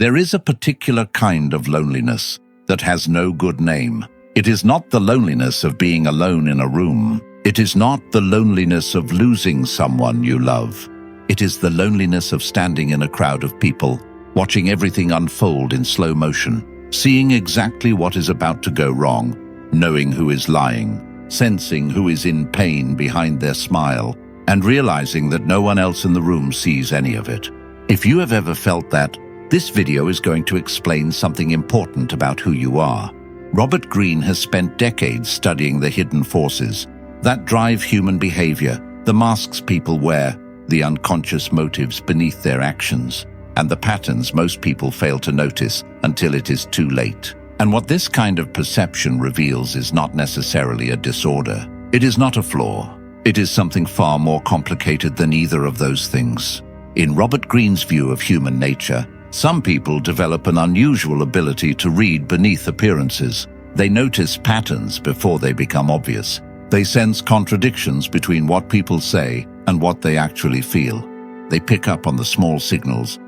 There is a particular kind of loneliness that has no good name. It is not the loneliness of being alone in a room. It is not the loneliness of losing someone you love. It is the loneliness of standing in a crowd of people, watching everything unfold in slow motion, seeing exactly what is about to go wrong, knowing who is lying, sensing who is in pain behind their smile, and realizing that no one else in the room sees any of it. If you have ever felt that, this video is going to explain something important about who you are. Robert Greene has spent decades studying the hidden forces that drive human behavior, the masks people wear, the unconscious motives beneath their actions, and the patterns most people fail to notice until it is too late. And what this kind of perception reveals is not necessarily a disorder. It is not a flaw. It is something far more complicated than either of those things. In Robert Greene's view of human nature, some people develop an unusual ability to read beneath appearances. They notice patterns before they become obvious. They sense contradictions between what people say and what they actually feel. They pick up on the small signals,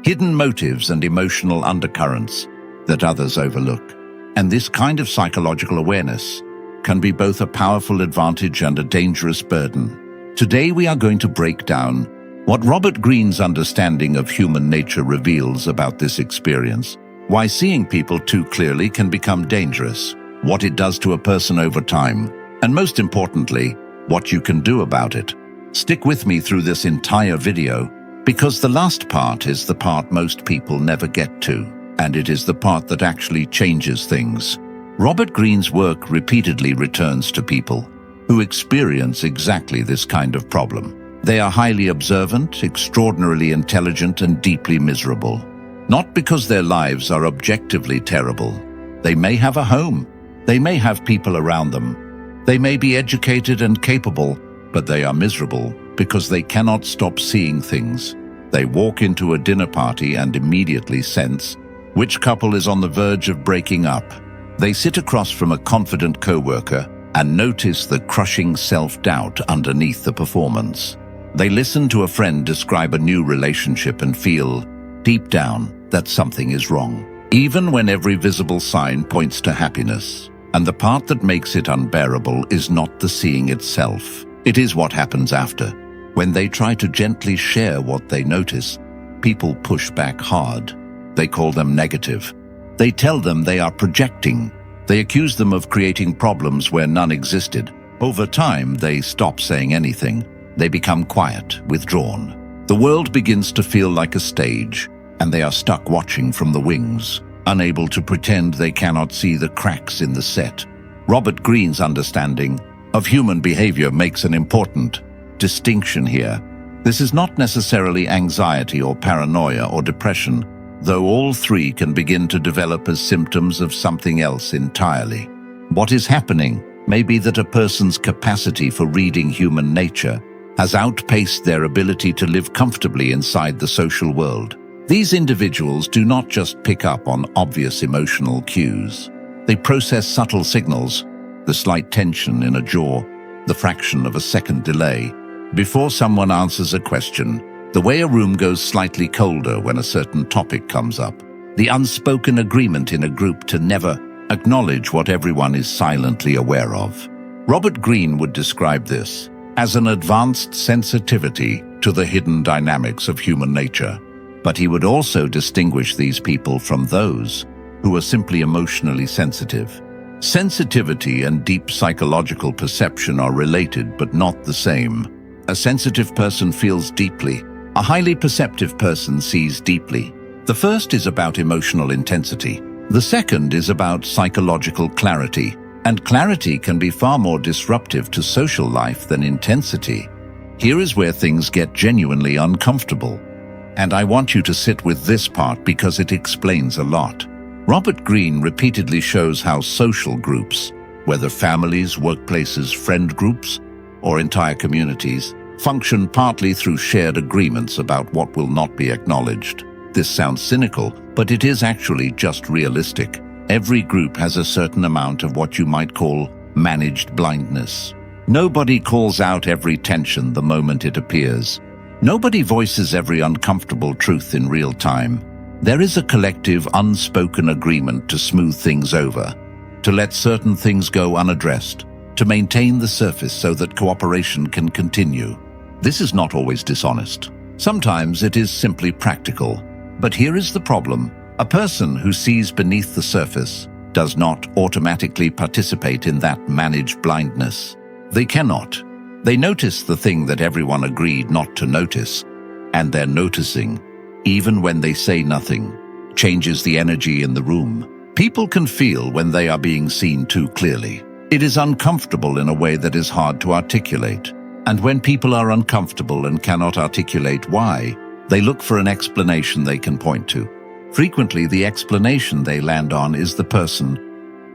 hidden motives and emotional undercurrents that others overlook. And this kind of psychological awareness can be both a powerful advantage and a dangerous burden. Today we are going to break down what Robert Greene's understanding of human nature reveals about this experience, why seeing people too clearly can become dangerous, what it does to a person over time, and most importantly, what you can do about it. Stick with me through this entire video, because the last part is the part most people never get to, and it is the part that actually changes things. Robert Greene's work repeatedly returns to people who experience exactly this kind of problem. They are highly observant, extraordinarily intelligent, and deeply miserable. Not because their lives are objectively terrible. They may have a home. They may have people around them. They may be educated and capable, but they are miserable because they cannot stop seeing things. They walk into a dinner party and immediately sense which couple is on the verge of breaking up. They sit across from a confident coworker and notice the crushing self-doubt underneath the performance. They listen to a friend describe a new relationship and feel, deep down, that something is wrong, even when every visible sign points to happiness. And the part that makes it unbearable is not the seeing itself. It is what happens after. When they try to gently share what they notice, people push back hard. They call them negative. They tell them they are projecting. They accuse them of creating problems where none existed. Over time, they stop saying anything. They become quiet, withdrawn. The world begins to feel like a stage, and they are stuck watching from the wings, unable to pretend they cannot see the cracks in the set. Robert Greene's understanding of human behavior makes an important distinction here. This is not necessarily anxiety or paranoia or depression, though all three can begin to develop as symptoms of something else entirely. What is happening may be that a person's capacity for reading human nature has outpaced their ability to live comfortably inside the social world. These individuals do not just pick up on obvious emotional cues. They process subtle signals, the slight tension in a jaw, the fraction of a second delay, before someone answers a question, the way a room goes slightly colder when a certain topic comes up, the unspoken agreement in a group to never acknowledge what everyone is silently aware of. Robert Greene would describe this as an advanced sensitivity to the hidden dynamics of human nature. But he would also distinguish these people from those who are simply emotionally sensitive. Sensitivity and deep psychological perception are related but not the same. A sensitive person feels deeply. A highly perceptive person sees deeply. The first is about emotional intensity. The second is about psychological clarity. And clarity can be far more disruptive to social life than intensity. Here is where things get genuinely uncomfortable. And I want you to sit with this part because it explains a lot. Robert Greene repeatedly shows how social groups, whether families, workplaces, friend groups, or entire communities, function partly through shared agreements about what will not be acknowledged. This sounds cynical, but it is actually just realistic. Every group has a certain amount of what you might call managed blindness. Nobody calls out every tension the moment it appears. Nobody voices every uncomfortable truth in real time. There is a collective, unspoken agreement to smooth things over, to let certain things go unaddressed, to maintain the surface so that cooperation can continue. This is not always dishonest. Sometimes it is simply practical. But here is the problem. A person who sees beneath the surface does not automatically participate in that managed blindness. They cannot. They notice the thing that everyone agreed not to notice, and they're noticing, even when they say nothing, changes the energy in the room. People can feel when they are being seen too clearly. It is uncomfortable in a way that is hard to articulate. And when people are uncomfortable and cannot articulate why, they look for an explanation they can point to. Frequently, the explanation they land on is the person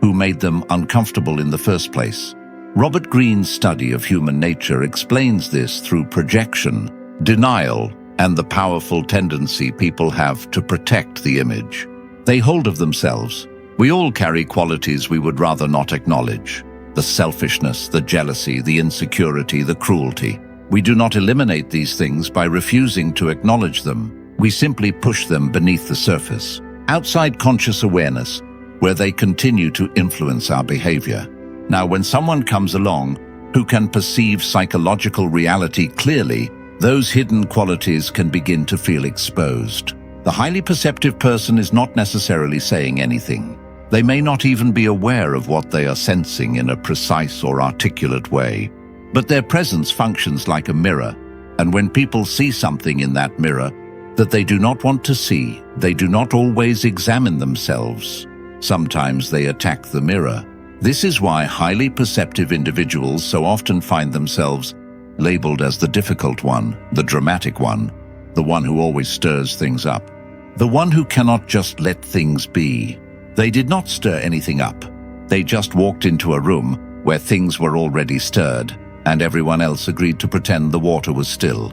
who made them uncomfortable in the first place. Robert Greene's study of human nature explains this through projection, denial, and the powerful tendency people have to protect the image they hold of themselves. We all carry qualities we would rather not acknowledge. The selfishness, the jealousy, the insecurity, the cruelty. We do not eliminate these things by refusing to acknowledge them. We simply push them beneath the surface, outside conscious awareness, where they continue to influence our behavior. Now, when someone comes along who can perceive psychological reality clearly, those hidden qualities can begin to feel exposed. The highly perceptive person is not necessarily saying anything. They may not even be aware of what they are sensing in a precise or articulate way. But their presence functions like a mirror, and when people see something in that mirror that they do not want to see, they do not always examine themselves. Sometimes they attack the mirror. This is why highly perceptive individuals so often find themselves labeled as the difficult one, the dramatic one, the one who always stirs things up, the one who cannot just let things be. They did not stir anything up. They just walked into a room where things were already stirred, and everyone else agreed to pretend the water was still.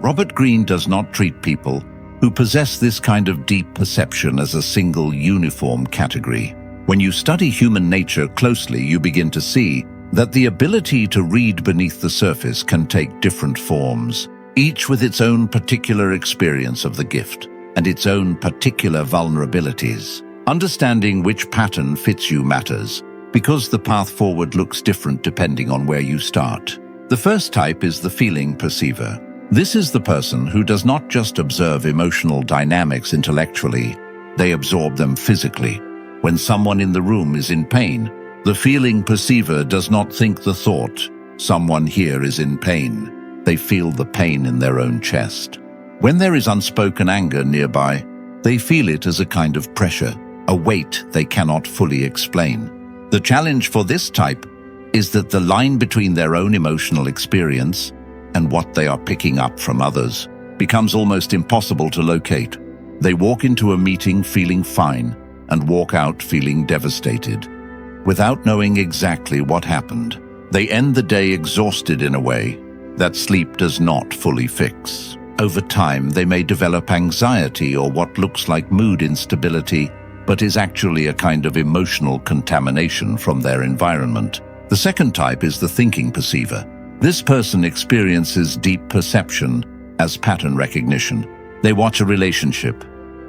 Robert Greene does not treat people who possess this kind of deep perception as a single uniform category. When you study human nature closely, you begin to see that the ability to read beneath the surface can take different forms, each with its own particular experience of the gift and its own particular vulnerabilities. Understanding which pattern fits you matters, because the path forward looks different depending on where you start. The first type is the feeling perceiver. This is the person who does not just observe emotional dynamics intellectually, they absorb them physically. When someone in the room is in pain, the feeling perceiver does not think the thought, "Someone here is in pain." They feel the pain in their own chest. When there is unspoken anger nearby, they feel it as a kind of pressure, a weight they cannot fully explain. The challenge for this type is that the line between their own emotional experience and what they are picking up from others becomes almost impossible to locate. They walk into a meeting feeling fine and walk out feeling devastated. Without knowing exactly what happened, they end the day exhausted in a way that sleep does not fully fix. Over time, they may develop anxiety or what looks like mood instability, but is actually a kind of emotional contamination from their environment. The second type is the thinking perceiver. This person experiences deep perception as pattern recognition. They watch a relationship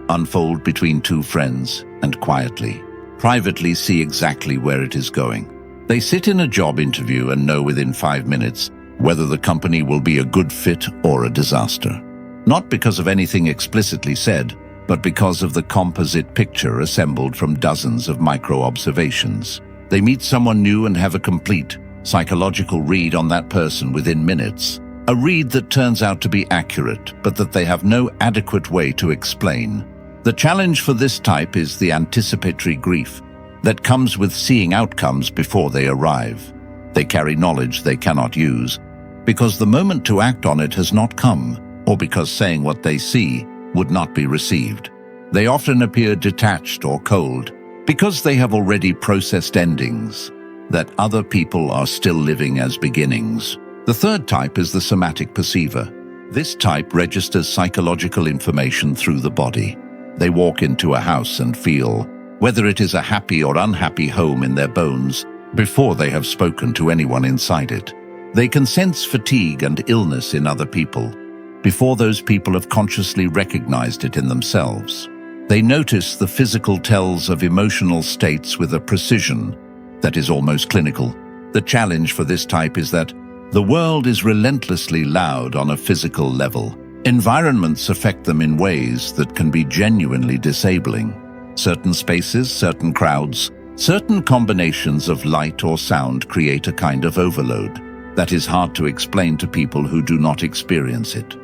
unfold between two friends and quietly, privately see exactly where it is going. They sit in a job interview and know within 5 minutes whether the company will be a good fit or a disaster. Not because of anything explicitly said, but because of the composite picture assembled from dozens of micro-observations. They meet someone new and have a complete psychological read on that person within minutes. A read that turns out to be accurate, but that they have no adequate way to explain. The challenge for this type is the anticipatory grief that comes with seeing outcomes before they arrive. They carry knowledge they cannot use, because the moment to act on it has not come, or because saying what they see would not be received. They often appear detached or cold, because they have already processed endings that other people are still living as beginnings. The third type is the somatic perceiver. This type registers psychological information through the body. They walk into a house and feel whether it is a happy or unhappy home in their bones before they have spoken to anyone inside it. They can sense fatigue and illness in other people before those people have consciously recognized it in themselves. They notice the physical tells of emotional states with a precision that is almost clinical. The challenge for this type is that the world is relentlessly loud on a physical level. Environments affect them in ways that can be genuinely disabling. Certain spaces, certain crowds, certain combinations of light or sound create a kind of overload that is hard to explain to people who do not experience it.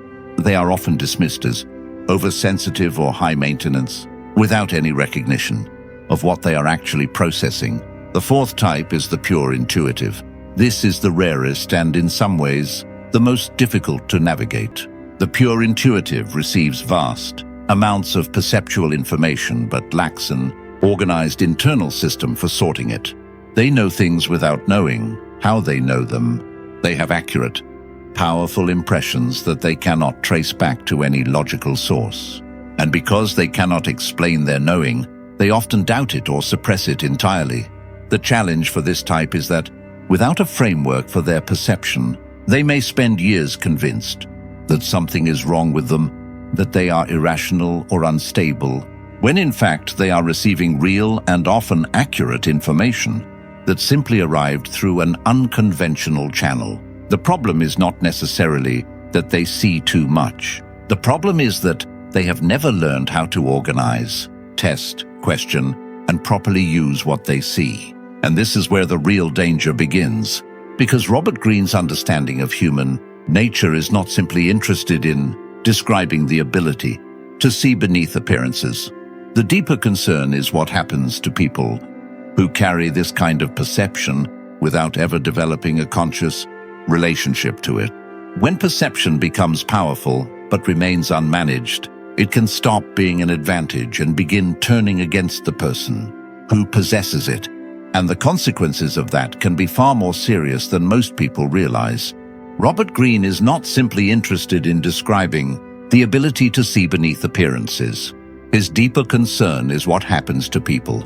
They are often dismissed as oversensitive or high maintenance, without any recognition of what they are actually processing. The fourth type is the pure intuitive. This is the rarest and, in some ways, the most difficult to navigate. The pure intuitive receives vast amounts of perceptual information but lacks an organized internal system for sorting it. They know things without knowing how they know them. They have accurate, powerful impressions that they cannot trace back to any logical source. And because they cannot explain their knowing, they often doubt it or suppress it entirely. The challenge for this type is that, without a framework for their perception, they may spend years convinced that something is wrong with them, that they are irrational or unstable, when in fact they are receiving real and often accurate information that simply arrived through an unconventional channel. The problem is not necessarily that they see too much. The problem is that they have never learned how to organize, test, question, and properly use what they see. And this is where the real danger begins, because Robert Greene's understanding of human nature is not simply interested in describing the ability to see beneath appearances. The deeper concern is what happens to people who carry this kind of perception without ever developing a conscious relationship to it. When perception becomes powerful but remains unmanaged, it can stop being an advantage and begin turning against the person who possesses it. And the consequences of that can be far more serious than most people realize. Robert Greene is not simply interested in describing the ability to see beneath appearances. His deeper concern is what happens to people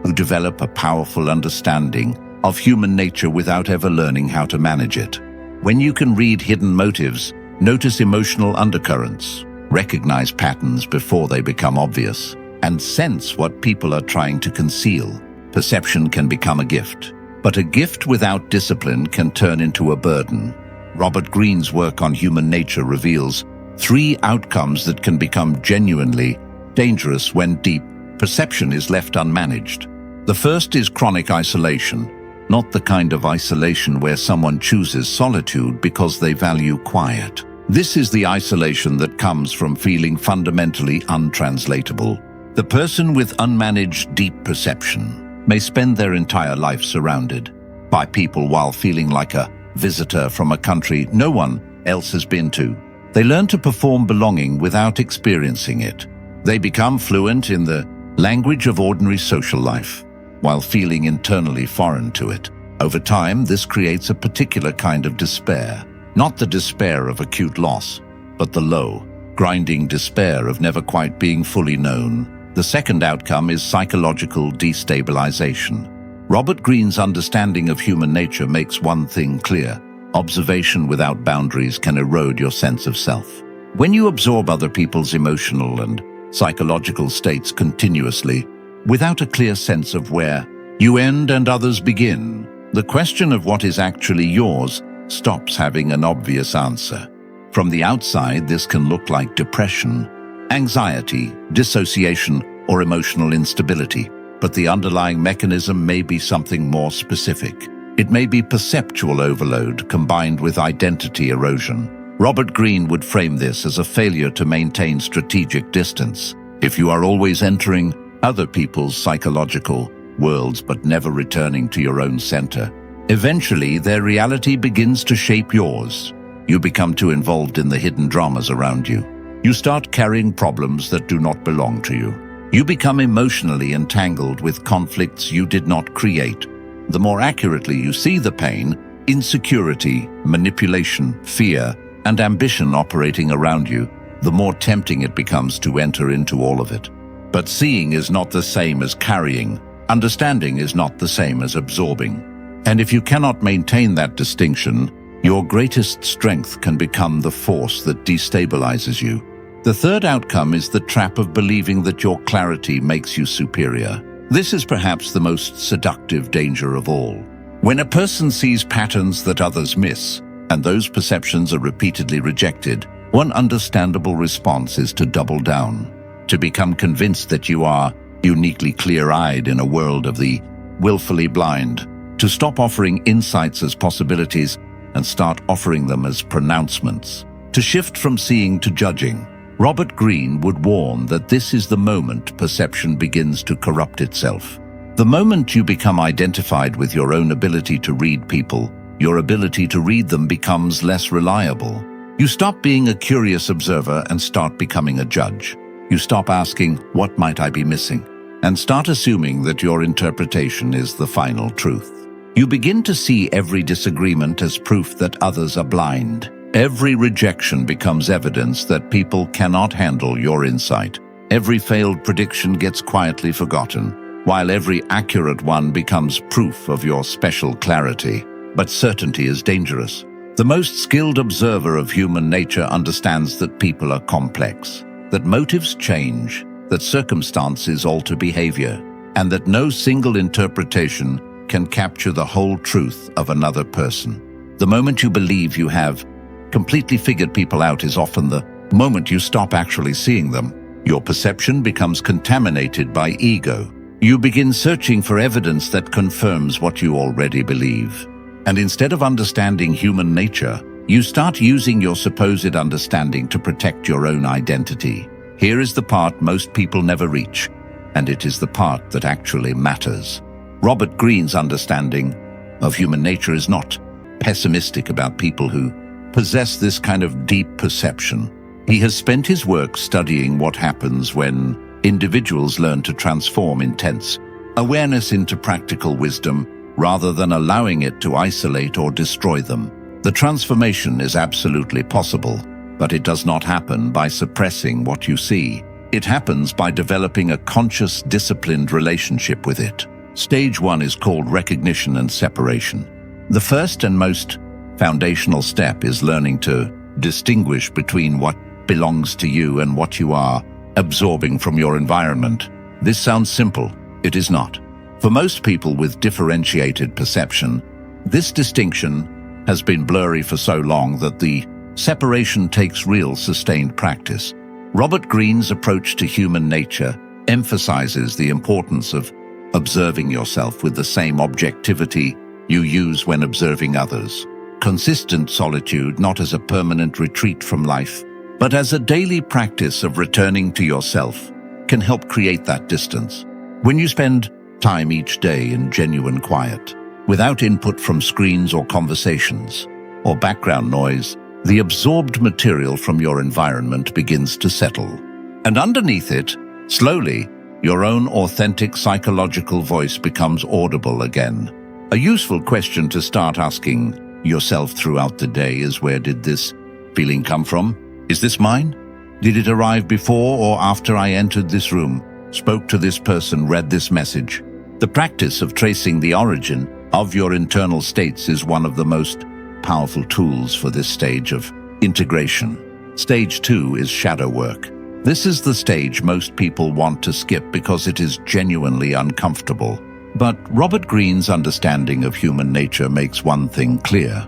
who develop a powerful understanding of human nature without ever learning how to manage it. When you can read hidden motives, notice emotional undercurrents, recognize patterns before they become obvious, and sense what people are trying to conceal, perception can become a gift. But a gift without discipline can turn into a burden. Robert Greene's work on human nature reveals 3 outcomes that can become genuinely dangerous when deep perception is left unmanaged. The first is chronic isolation, not the kind of isolation where someone chooses solitude because they value quiet. This is the isolation that comes from feeling fundamentally untranslatable. The person with unmanaged deep perception may spend their entire life surrounded by people while feeling like a visitor from a country no one else has been to. They learn to perform belonging without experiencing it. They become fluent in the language of ordinary social life, while feeling internally foreign to it. Over time, this creates a particular kind of despair, not the despair of acute loss, but the low, grinding despair of never quite being fully known. The second outcome is psychological destabilization. Robert Greene's understanding of human nature makes one thing clear: observation without boundaries can erode your sense of self. When you absorb other people's emotional and psychological states continuously, without a clear sense of where you end and others begin, the question of what is actually yours stops having an obvious answer. From the outside, this can look like depression, anxiety, dissociation, or emotional instability, but the underlying mechanism may be something more specific. It may be perceptual overload combined with identity erosion. Robert Greene would frame this as a failure to maintain strategic distance. If you are always entering other people's psychological worlds but never returning to your own center, eventually their reality begins to shape yours. You become too involved in the hidden dramas around you. You start carrying problems that do not belong to you. You become emotionally entangled with conflicts you did not create. The more accurately you see the pain, insecurity, manipulation, fear, and ambition operating around you, the more tempting it becomes to enter into all of it. But seeing is not the same as carrying. Understanding is not the same as absorbing. And if you cannot maintain that distinction, your greatest strength can become the force that destabilizes you. The The third outcome is the trap of believing that your clarity makes you superior. This is perhaps the most seductive danger of all. When a person sees patterns that others miss, and those perceptions are repeatedly rejected, one understandable response is to double down, to become convinced that you are uniquely clear-eyed in a world of the willfully blind, to stop offering insights as possibilities and start offering them as pronouncements, to shift from seeing to judging. Robert Greene would warn that this is the moment perception begins to corrupt itself. The moment you become identified with your own ability to read people, your ability to read them becomes less reliable. You stop being a curious observer and start becoming a judge. You stop asking, "What might I be missing?" and start assuming that your interpretation is the final truth. You begin to see every disagreement as proof that others are blind. Every rejection becomes evidence that people cannot handle your insight. Every failed prediction gets quietly forgotten, while every accurate one becomes proof of your special clarity. But certainty is dangerous. The most skilled observer of human nature understands that people are complex, that motives change, that circumstances alter behavior, and that no single interpretation can capture the whole truth of another person. The moment you believe you have completely figured people out is often the moment you stop actually seeing them. Your perception becomes contaminated by ego. You begin searching for evidence that confirms what you already believe. And instead of understanding human nature, you start using your supposed understanding to protect your own identity. Here is the part most people never reach, and it is the part that actually matters. Robert Greene's understanding of human nature is not pessimistic about people who possess this kind of deep perception. He has spent his work studying what happens when individuals learn to transform intense awareness into practical wisdom rather than allowing it to isolate or destroy them. The transformation is absolutely possible, but it does not happen by suppressing what you see. It happens by developing a conscious, disciplined relationship with it. Stage 1 is called recognition and separation. The first and most foundational step is learning to distinguish between what belongs to you and what you are absorbing from your environment. This sounds simple. It is not. For most people with differentiated perception, this distinction has been blurry for so long that the separation takes real sustained practice. Robert Greene's approach to human nature emphasizes the importance of observing yourself with the same objectivity you use when observing others. Consistent solitude, not as a permanent retreat from life, but as a daily practice of returning to yourself, can help create that distance. When you spend time each day in genuine quiet, without input from screens or conversations, or background noise, the absorbed material from your environment begins to settle. And underneath it, slowly, your own authentic psychological voice becomes audible again. A useful question to start asking yourself throughout the day is, where did this feeling come from? Is this mine? Did it arrive before or after I entered this room, spoke to this person, read this message? The practice of tracing the origin of your internal states is one of the most powerful tools for this stage of integration. Stage 2 is shadow work. This is the stage most people want to skip because it is genuinely uncomfortable. But Robert Greene's understanding of human nature makes one thing clear.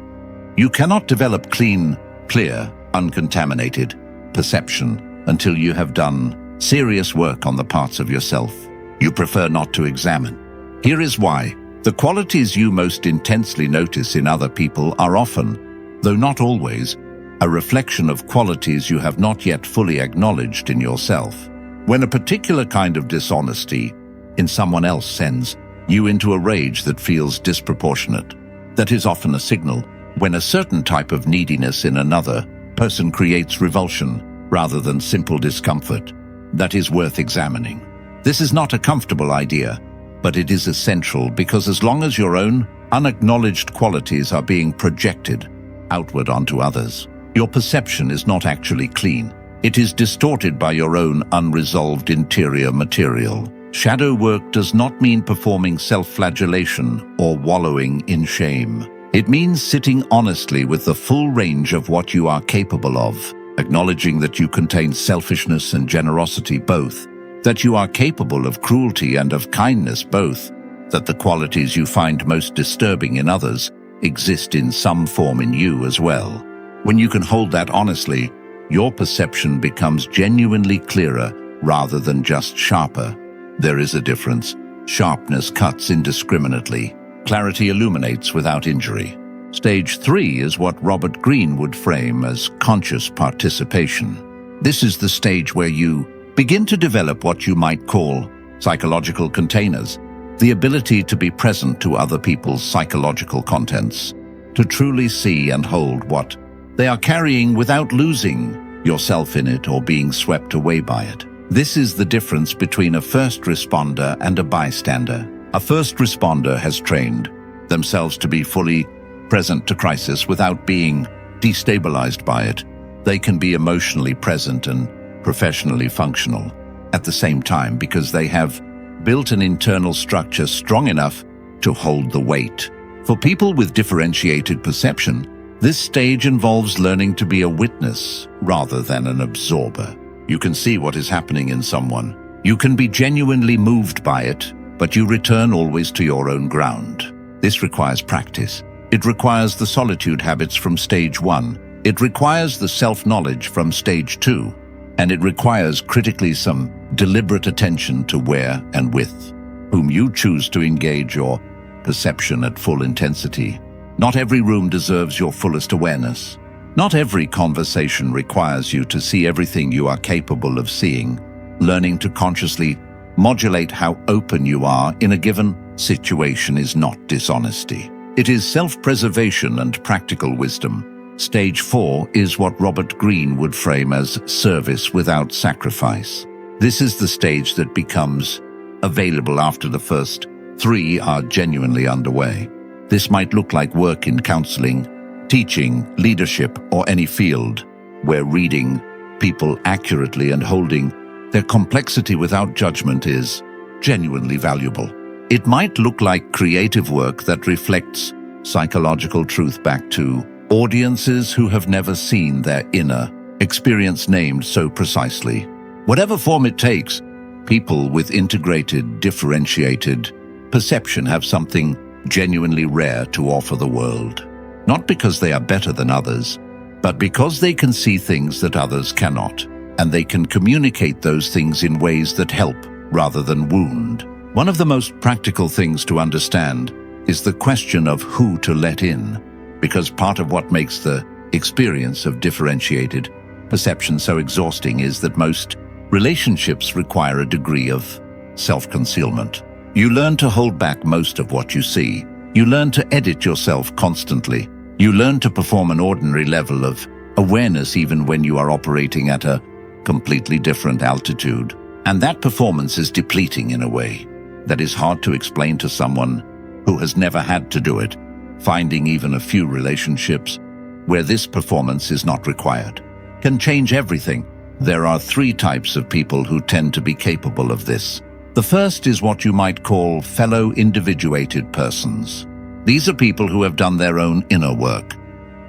You cannot develop clean, clear, uncontaminated perception until you have done serious work on the parts of yourself you prefer not to examine. Here is why. The qualities you most intensely notice in other people are often, though not always, a reflection of qualities you have not yet fully acknowledged in yourself. When a particular kind of dishonesty in someone else sends you into a rage that feels disproportionate, that is often a signal. When a certain type of neediness in another person creates revulsion rather than simple discomfort, that is worth examining. This is not a comfortable idea, but it is essential, because as long as your own unacknowledged qualities are being projected outward onto others, your perception is not actually clean. It is distorted by your own unresolved interior material. Shadow work does not mean performing self-flagellation or wallowing in shame. It means sitting honestly with the full range of what you are capable of, acknowledging that you contain selfishness and generosity both, that you are capable of cruelty and of kindness both, that the qualities you find most disturbing in others exist in some form in you as well. When you can hold that honestly, your perception becomes genuinely clearer rather than just sharper. There is a difference. Sharpness cuts indiscriminately. Clarity illuminates without injury. Stage 3 is what Robert Greene would frame as conscious participation. This is the stage where you begin to develop what you might call psychological containers, the ability to be present to other people's psychological contents, to truly see and hold what they are carrying without losing yourself in it or being swept away by it. This is the difference between a first responder and a bystander. A first responder has trained themselves to be fully present to crisis without being destabilized by it. They can be emotionally present and professionally functional at the same time because they have built an internal structure strong enough to hold the weight. For people with differentiated perception, this stage involves learning to be a witness rather than an absorber. You can see what is happening in someone. You can be genuinely moved by it, but you return always to your own ground. This requires practice. It requires the solitude habits from stage 1. It requires the self-knowledge from stage 2. And it requires critically some deliberate attention to where and with whom you choose to engage your perception at full intensity. Not every room deserves your fullest awareness. Not every conversation requires you to see everything you are capable of seeing. Learning to consciously modulate how open you are in a given situation is not dishonesty. It is self-preservation and practical wisdom. Stage 4 is what Robert Greene would frame as service without sacrifice. This is the stage that becomes available after the first 3 are genuinely underway. This might look like work in counseling, teaching, leadership, or any field where reading people accurately and holding their complexity without judgment is genuinely valuable. It might look like creative work that reflects psychological truth back to audiences who have never seen their inner experience named so precisely. Whatever form it takes, people with integrated, differentiated perception have something genuinely rare to offer the world. Not because they are better than others, but because they can see things that others cannot, and they can communicate those things in ways that help rather than wound. One of the most practical things to understand is the question of who to let in, because part of what makes the experience of differentiated perception so exhausting is that most relationships require a degree of self-concealment. You learn to hold back most of what you see. You learn to edit yourself constantly. You learn to perform an ordinary level of awareness even when you are operating at a completely different altitude. And that performance is depleting in a way that is hard to explain to someone who has never had to do it. Finding even a few relationships where this performance is not required can change everything. There are 3 types of people who tend to be capable of this. The first is what you might call fellow individuated persons. These are people who have done their own inner work,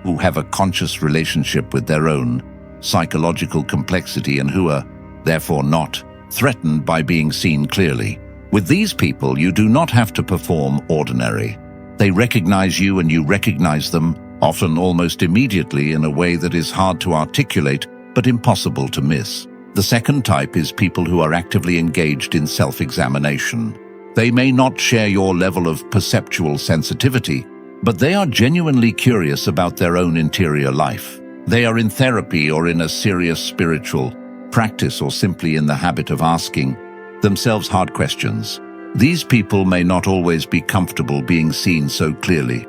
who have a conscious relationship with their own psychological complexity and who are therefore not threatened by being seen clearly. With these people, you do not have to perform ordinary. They recognize you and you recognize them, often almost immediately in a way that is hard to articulate but impossible to miss. The second type is people who are actively engaged in self-examination. They may not share your level of perceptual sensitivity, but they are genuinely curious about their own interior life. They are in therapy or in a serious spiritual practice or simply in the habit of asking themselves hard questions. These people may not always be comfortable being seen so clearly,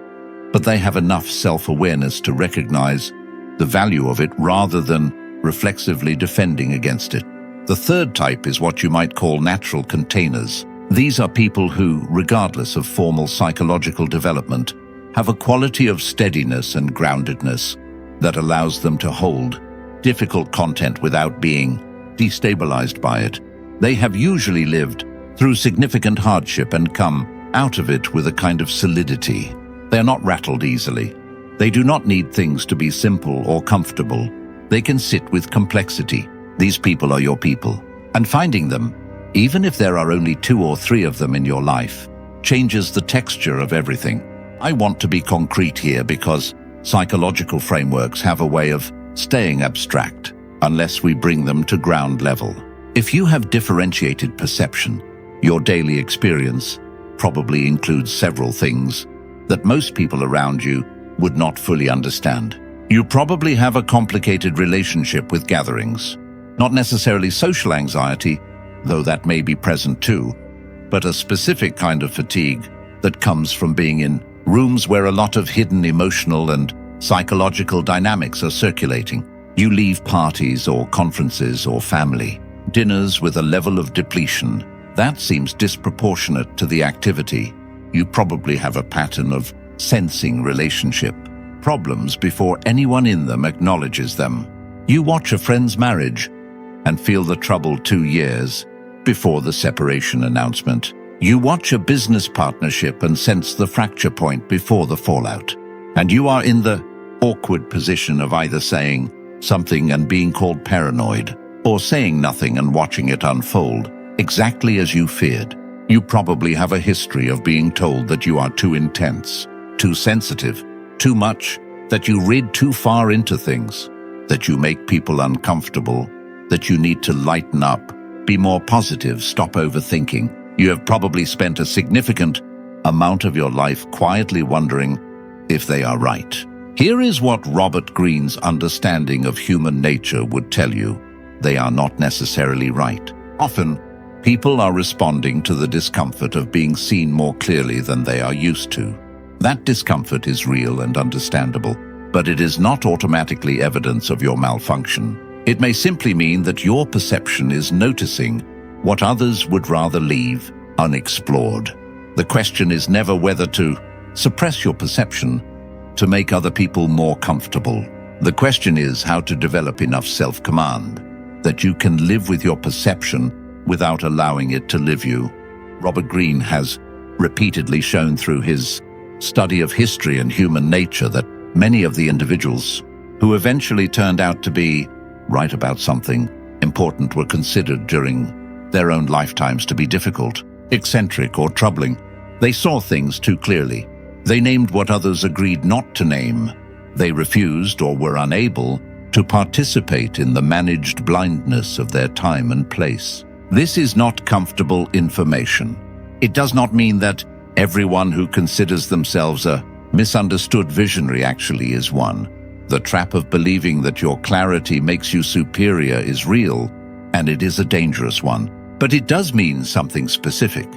but they have enough self-awareness to recognize the value of it rather than reflexively defending against it. The third type is what you might call natural containers. These are people who, regardless of formal psychological development, have a quality of steadiness and groundedness that allows them to hold difficult content without being destabilized by it. They have usually lived through significant hardship and come out of it with a kind of solidity. They are not rattled easily. They do not need things to be simple or comfortable. They can sit with complexity. These people are your people. And finding them, even if there are only 2 or 3 of them in your life, changes the texture of everything. I want to be concrete here because psychological frameworks have a way of staying abstract unless we bring them to ground level. If you have differentiated perception, your daily experience probably includes several things that most people around you would not fully understand. You probably have a complicated relationship with gatherings, not necessarily social anxiety, though that may be present too, but a specific kind of fatigue that comes from being in rooms where a lot of hidden emotional and psychological dynamics are circulating. You leave parties or conferences or family dinners with a level of depletion that seems disproportionate to the activity. You probably have a pattern of sensing relationship problems before anyone in them acknowledges them. You watch a friend's marriage and feel the trouble 2 years before the separation announcement. You watch a business partnership and sense the fracture point before the fallout. And you are in the awkward position of either saying something and being called paranoid, or saying nothing and watching it unfold exactly as you feared. You probably have a history of being told that you are too intense, too sensitive, too much, that you read too far into things, that you make people uncomfortable, that you need to lighten up, be more positive, stop overthinking. You have probably spent a significant amount of your life quietly wondering if they are right. Here is what Robert Greene's understanding of human nature would tell you. They are not necessarily right. Often, people are responding to the discomfort of being seen more clearly than they are used to. That discomfort is real and understandable, but it is not automatically evidence of your malfunction. It may simply mean that your perception is noticing what others would rather leave unexplored. The question is never whether to suppress your perception to make other people more comfortable. The question is how to develop enough self-command that you can live with your perception without allowing it to live you. Robert Greene has repeatedly shown through his study of history and human nature that many of the individuals who eventually turned out to be right about something important were considered during their own lifetimes to be difficult, eccentric, or troubling. They saw things too clearly. They named what others agreed not to name. They refused or were unable to participate in the managed blindness of their time and place. This is not comfortable information. It does not mean that everyone who considers themselves a misunderstood visionary actually is one. The trap of believing that your clarity makes you superior is real, and it is a dangerous one. But it does mean something specific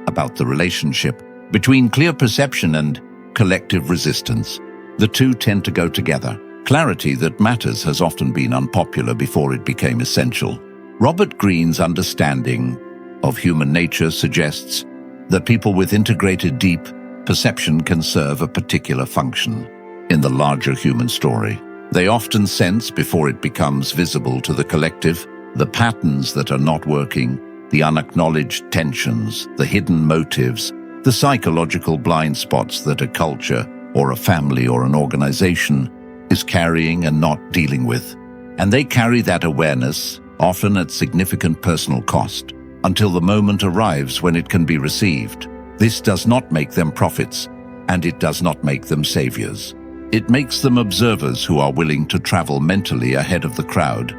about the relationship between clear perception and collective resistance. The two tend to go together. Clarity that matters has often been unpopular before it became essential. Robert Greene's understanding of human nature suggests that people with integrated deep perception can serve a particular function in the larger human story. They often sense, before it becomes visible to the collective, the patterns that are not working, the unacknowledged tensions, the hidden motives, the psychological blind spots that a culture or a family or an organization is carrying and not dealing with. And they carry that awareness, often at significant personal cost, until the moment arrives when it can be received. This does not make them prophets, and it does not make them saviors. It makes them observers who are willing to travel mentally ahead of the crowd,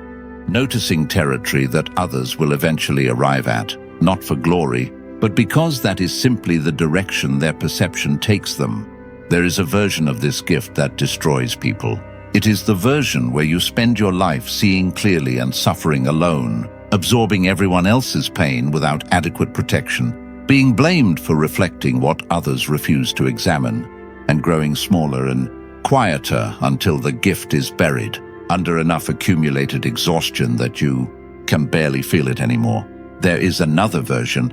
noticing territory that others will eventually arrive at, not for glory, but because that is simply the direction their perception takes them. There is a version of this gift that destroys people. It is the version where you spend your life seeing clearly and suffering alone, absorbing everyone else's pain without adequate protection, being blamed for reflecting what others refuse to examine, and growing smaller and quieter until the gift is buried under enough accumulated exhaustion that you can barely feel it anymore. There is another version.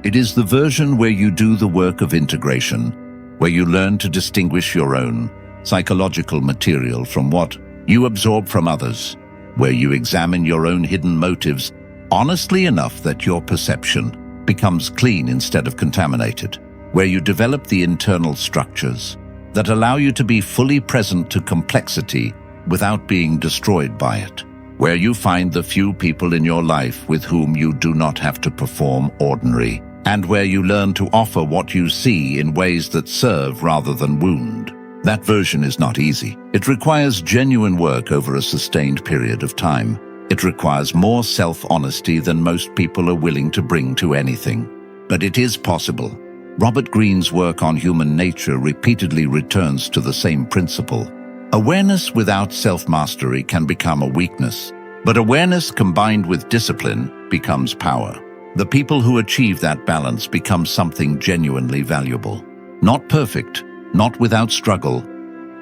It is the version where you do the work of integration, where you learn to distinguish your own psychological material from what you absorb from others, where you examine your own hidden motives honestly enough that your perception becomes clean instead of contaminated, where you develop the internal structures that allow you to be fully present to complexity without being destroyed by it, where you find the few people in your life with whom you do not have to perform ordinary, and where you learn to offer what you see in ways that serve rather than wound. That version is not easy. It requires genuine work over a sustained period of time. It requires more self-honesty than most people are willing to bring to anything. But it is possible. Robert Greene's work on human nature repeatedly returns to the same principle. Awareness without self-mastery can become a weakness, but awareness combined with discipline becomes power. The people who achieve that balance become something genuinely valuable. Not perfect, not without struggle,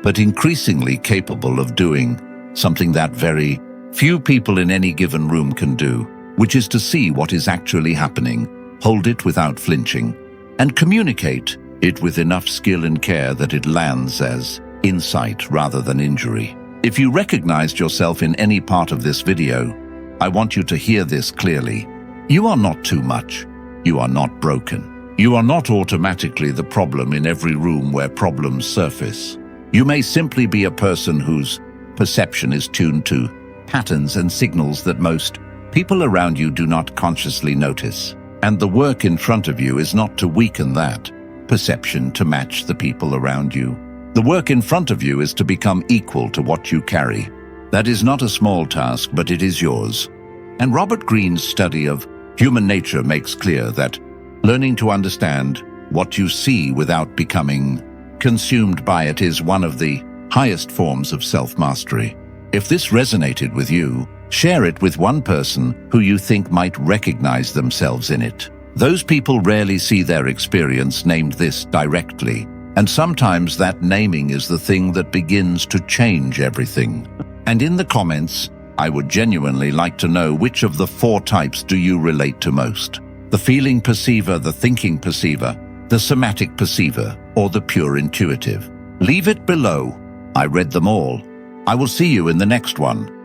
but increasingly capable of doing something that very few people in any given room can do, which is to see what is actually happening, hold it without flinching, and communicate it with enough skill and care that it lands as insight rather than injury. If you recognized yourself in any part of this video, I want you to hear this clearly. You are not too much. You are not broken. You are not automatically the problem in every room where problems surface. You may simply be a person whose perception is tuned to patterns and signals that most people around you do not consciously notice. And the work in front of you is not to weaken that perception to match the people around you. The work in front of you is to become equal to what you carry. That is not a small task, but it is yours. And Robert Greene's study of human nature makes clear that learning to understand what you see without becoming consumed by it is one of the highest forms of self-mastery. If this resonated with you, share it with one person who you think might recognize themselves in it. Those people rarely see their experience named this directly, and sometimes that naming is the thing that begins to change everything. And in the comments, I would genuinely like to know which of the 4 types do you relate to most? The feeling perceiver, the thinking perceiver, the somatic perceiver, or the pure intuitive? Leave it below. I read them all. I will see you in the next one.